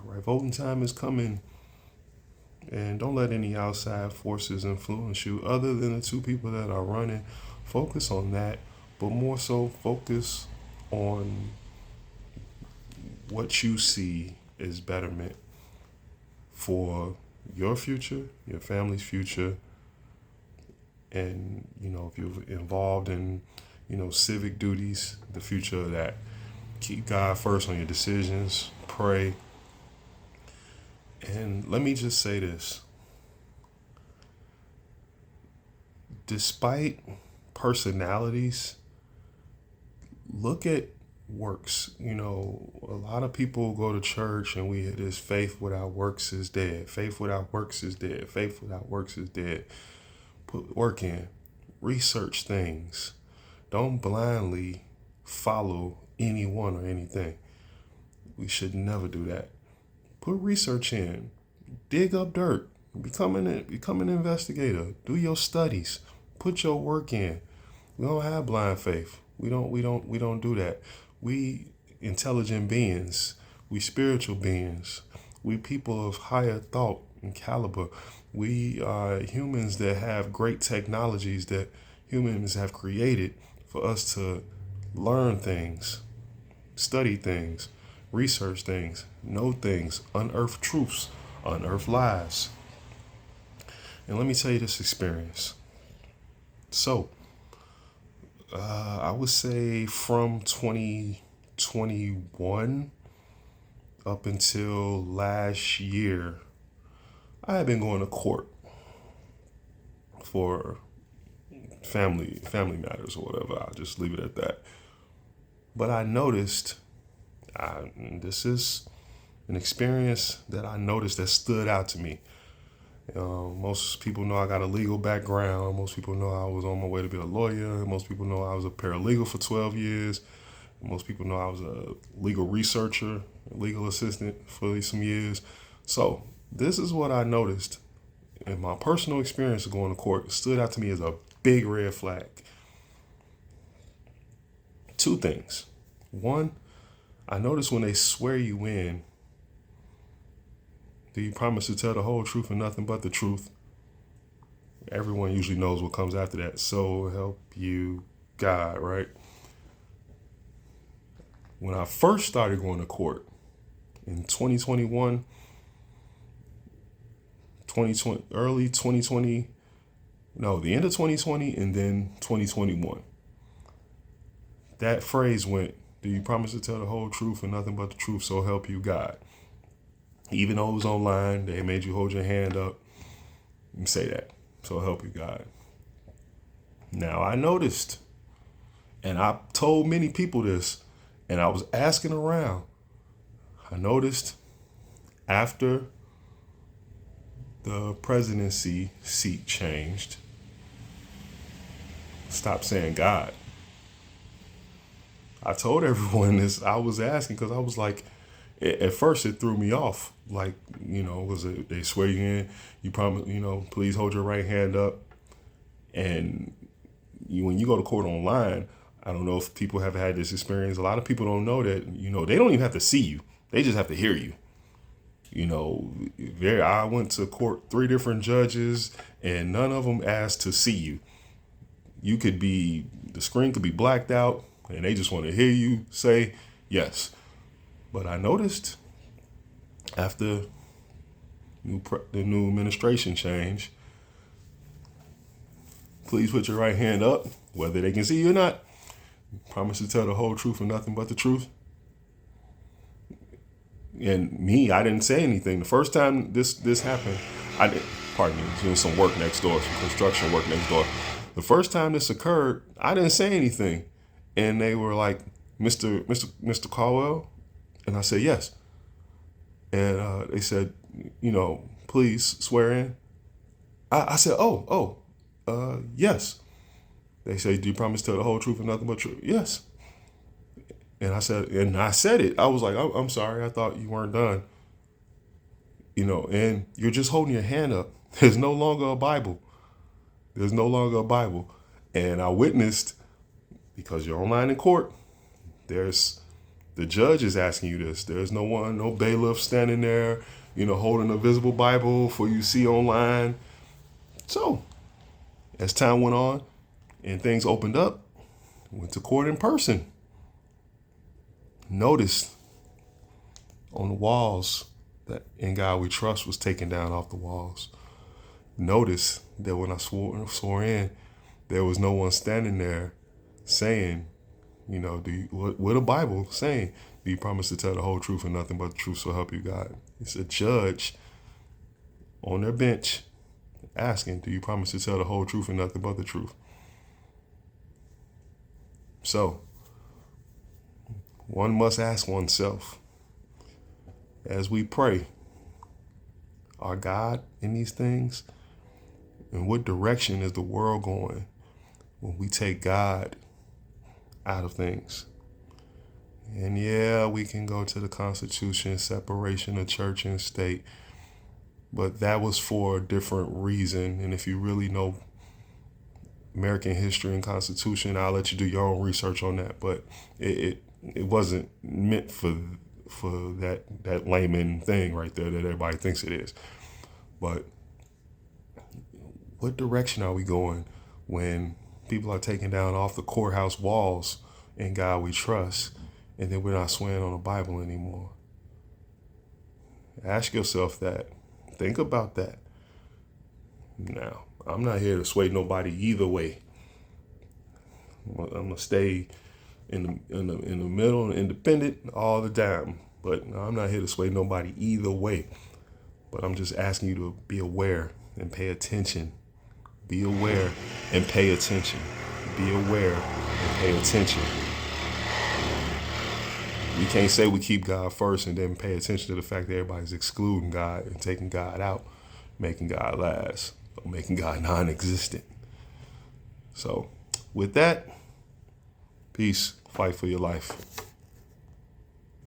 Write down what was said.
All right, voting time is coming. And don't let any outside forces influence you other than the two people that are running. Focus on that, but more so focus on what you see is betterment for your future, your family's future, and if you're involved in civic duties, the future of that. Keep God first on your decisions. Pray. And let me just say this. Despite personalities, look at works. A lot of people go to church and we hear this: faith without works is dead. Faith without works is dead. Faith without works is dead. Put work in. Research things. Don't blindly follow anyone or anything. We should never do that. Put research in. Dig up dirt. Become an investigator. Do your studies. Put your work in. We don't have blind faith. We don't do that. We intelligent beings. We spiritual beings. We people of higher thought and caliber. We are humans that have great technologies that humans have created for us to learn things, study things, research things, know things, unearth truths, unearth lies. And let me tell you this experience. So, I would say from 2021 up until last year, I had been going to court for family matters or whatever. I'll just leave it at that. But I noticed, this is an experience that I noticed that stood out to me. Most people know I got a legal background. Most people know I was on my way to be a lawyer. Most people know I was a paralegal for 12 years. Most people know I was a legal researcher, legal assistant for some years. So this is what I noticed in my personal experience of going to court. It stood out to me as a big red flag. Two things. One, I noticed when they swear you in, do you promise to tell the whole truth and nothing but the truth? Everyone usually knows what comes after that. So help you God, right? When I first started going to court in 2021, 2020, early 2020, no, the end of 2020 and then 2021. That phrase went, do you promise to tell the whole truth and nothing but the truth, so help you God? Even though it was online, they made you hold your hand up and say that, so help you God. Now I noticed, and I told many people this, and I was asking around, I noticed after the presidency seat changed, stop saying God. I told everyone this. I was asking because I was like, at first it threw me off. Like, was it they swear you in? You promise, please hold your right hand up. And when you go to court online, I don't know if people have had this experience. A lot of people don't know that, they don't even have to see you. They just have to hear you. I went to court, 3 different judges, and none of them asked to see you. The screen could be blacked out, and they just want to hear you say yes. But I noticed after the new administration change, please put your right hand up, whether they can see you or not. Promise to tell the whole truth and nothing but the truth. And me, I didn't say anything. The first time this happened, I did. Pardon me, doing some work next door, some construction work next door. The first time this occurred, I didn't say anything, and they were like, Mr. Caldwell, and I said yes. And they said, please swear in. I said, yes. They say, do you promise to tell the whole truth and nothing but truth? Yes. And I said it. I was like, I'm sorry. I thought you weren't done. And you're just holding your hand up. There's no longer a Bible. There's no longer a Bible. And I witnessed, because you're online in court, there's The judge is asking you this. There's no one, no bailiff standing there, holding a visible Bible for you to see online. So, as time went on and things opened up, went to court in person. Noticed on the walls that "In God We Trust" was taken down off the walls. Notice that when I swore in, there was no one standing there saying, what a Bible saying, do you promise to tell the whole truth and nothing but the truth, so help you God? It's a judge on their bench asking, do you promise to tell the whole truth and nothing but the truth? So, one must ask oneself, as we pray, are God in these things? In what direction is the world going when we take God out of things? And yeah, we can go to the Constitution, separation of church and state, but that was for a different reason. And if you really know American history and Constitution, I'll let you do your own research on that. But it wasn't meant for that layman thing right there that everybody thinks it is. But what direction are we going when people are taking down off the courthouse walls "In God We Trust," and then we're not swearing on the Bible anymore? Ask yourself that. Think about that. Now, I'm not here to sway nobody either way. I'm gonna stay in the middle and independent all the time. But I'm not here to sway nobody either way. But I'm just asking you to be aware and pay attention. Be aware and pay attention. Be aware and pay attention. We can't say we keep God first and then pay attention to the fact that everybody's excluding God and taking God out, making God last, or making God non-existent. So with that, peace, fight for your life.